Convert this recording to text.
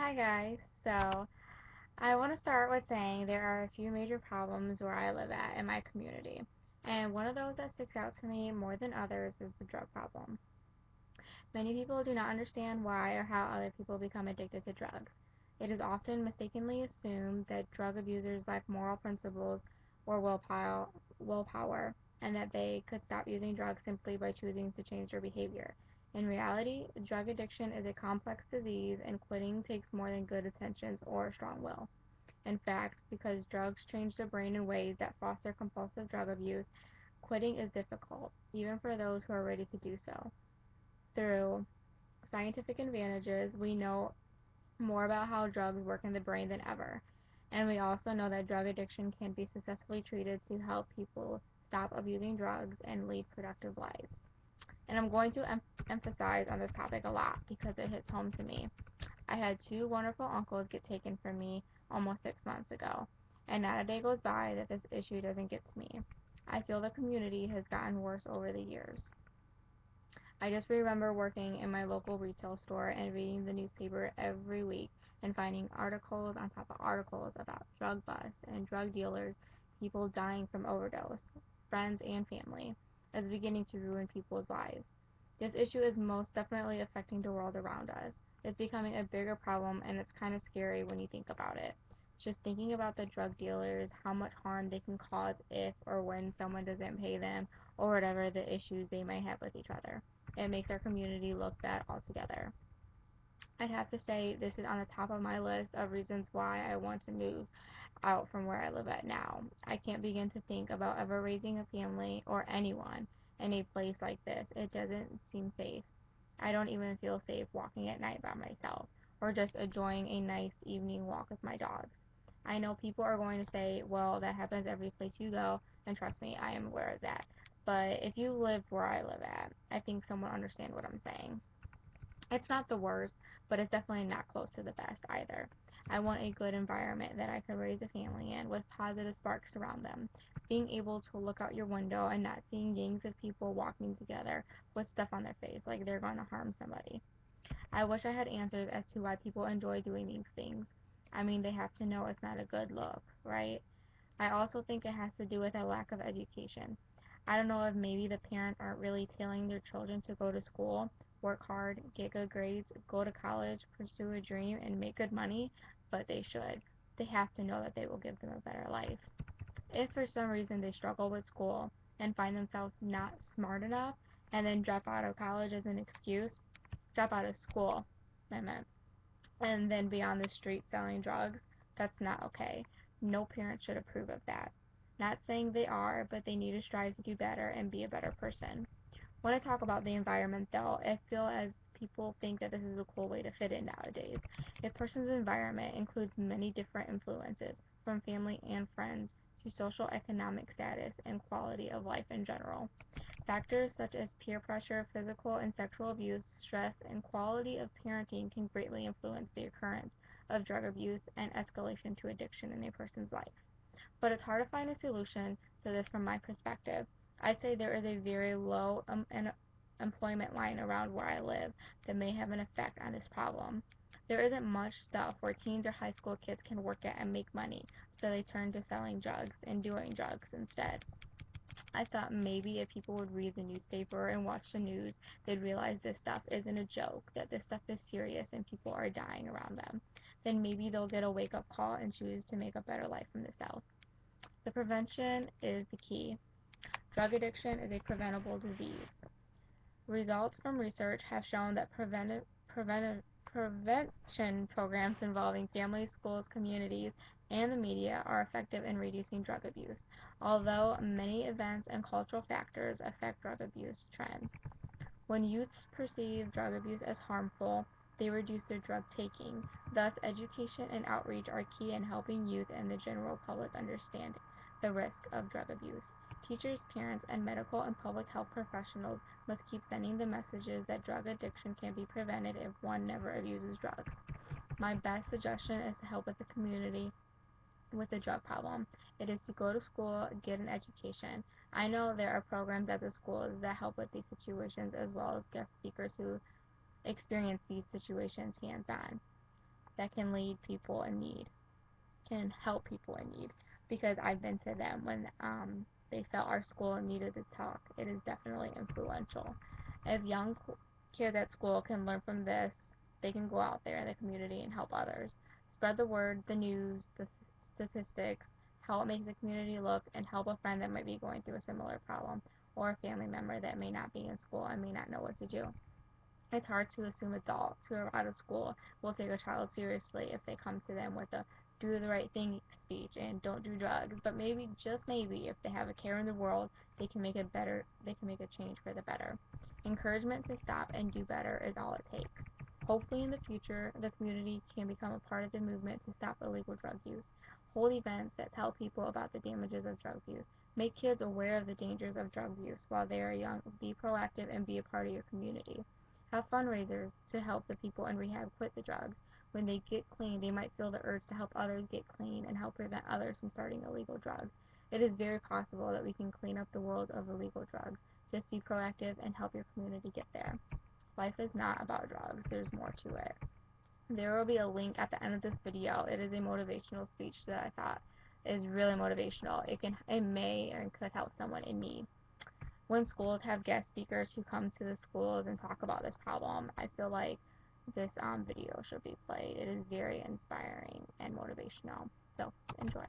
Hi guys. So, I want to start with saying there are a few major problems where I live at in my community. And one of those that sticks out to me more than others is the drug problem. Many people do not understand why or how other people become addicted to drugs. It is often mistakenly assumed that drug abusers lack moral principles or willpower, and that they could stop using drugs simply by choosing to change their behavior. In reality, drug addiction is a complex disease, and quitting takes more than good intentions or strong will. In fact, because drugs change the brain in ways that foster compulsive drug abuse, quitting is difficult, even for those who are ready to do so. Through scientific advantages, we know more about how drugs work in the brain than ever. And we also know that drug addiction can be successfully treated to help people stop abusing drugs and lead productive lives. And I'm going to emphasize on this topic a lot because it hits home to me. I had two wonderful uncles get taken from me almost 6 months ago, and not a day goes by that this issue doesn't get to me. I feel the community has gotten worse over the years. I just remember working in my local retail store and reading the newspaper every week and finding articles on top of articles about drug busts and drug dealers, people dying from overdose, friends and family. It's beginning to ruin people's lives. This issue is most definitely affecting the world around us. It's becoming a bigger problem, and it's kind of scary when you think about it. Just thinking about the drug dealers, how much harm they can cause if or when someone doesn't pay them, or whatever the issues they might have with each other. It makes our community look bad altogether. I'd have to say this is on the top of my list of reasons why I want to move out from where I live at now. I can't begin to think about ever raising a family or anyone in a place like this. It doesn't seem safe. I don't even feel safe walking at night by myself or just enjoying a nice evening walk with my dogs. I know people are going to say, well, that happens every place you go, and trust me, I am aware of that. But if you lived where I live at, I think someone would understand what I'm saying. It's not the worst, but it's definitely not close to the best either. I want a good environment that I can raise a family in with positive sparks around them. Being able to look out your window and not seeing gangs of people walking together with stuff on their face like they're going to harm somebody. I wish I had answers as to why people enjoy doing these things. I mean, they have to know it's not a good look, right? I also think it has to do with a lack of education. I don't know if maybe the parents aren't really telling their children to go to school, work hard, get good grades, go to college, pursue a dream, and make good money, but they should. They have to know that they will give them a better life. If for some reason they struggle with school and find themselves not smart enough and then drop out of college as an excuse, drop out of school, I meant, and then be on the street selling drugs, that's not okay. No parent should approve of that. Not saying they are, but they need to strive to do better and be a better person. When I talk about the environment, though, I feel as people think that this is a cool way to fit in nowadays. A person's environment includes many different influences, from family and friends to social economic status and quality of life in general. Factors such as peer pressure, physical and sexual abuse, stress, and quality of parenting can greatly influence the occurrence of drug abuse and escalation to addiction in a person's life. But it's hard to find a solution to this from my perspective. I'd say there is a very low employment line around where I live that may have an effect on this problem. There isn't much stuff where teens or high school kids can work at and make money, so they turn to selling drugs and doing drugs instead. I thought maybe if people would read the newspaper and watch the news, they'd realize this stuff isn't a joke, that this stuff is serious and people are dying around them. Then maybe they'll get a wake up call and choose to make a better life from this out. The prevention is the key. Drug addiction is a preventable disease. Results from research have shown that prevention programs involving families, schools, communities, and the media are effective in reducing drug abuse, although many events and cultural factors affect drug abuse trends. When youths perceive drug abuse as harmful, they reduce their drug taking. Thus, education and outreach are key in helping youth and the general public understand the risk of drug abuse. Teachers, parents, and medical and public health professionals must keep sending the messages that drug addiction can be prevented if one never abuses drugs. My best suggestion is to help with the community with the drug problem. It is to go to school, get an education. I know there are programs at the schools that help with these situations as well as guest speakers who experience these situations hands on. that can lead people in need, can help people in need, because I've been to them when they felt our school needed to talk. It is definitely influential. If young kids at school can learn from this, they can go out there in the community and help others. Spread the word, the news, the statistics, how it makes the community look, and help a friend that might be going through a similar problem, or a family member that may not be in school and may not know what to do. It's hard to assume adults who are out of school will take a child seriously if they come to them with a do the right thing speech and don't do drugs. But maybe, just maybe, if they have a care in the world, they can make a change for the better. Encouragement to stop and do better is all it takes. Hopefully in the future, the community can become a part of the movement to stop illegal drug use. Hold events that tell people about the damages of drug use. Make kids aware of the dangers of drug use while they are young. Be proactive and be a part of your community. Have fundraisers to help the people in rehab quit the drugs. When they get clean, they might feel the urge to help others get clean and help prevent others from starting illegal drugs. It is very possible that we can clean up the world of illegal drugs. Just be proactive and help your community get there. Life is not about drugs. There's more to it. There will be a link at the end of this video. It is a motivational speech that I thought is really motivational. It may and could help someone in need. When schools have guest speakers who come to the schools and talk about this problem, I feel like this video should be played. It is very inspiring and motivational. So enjoy.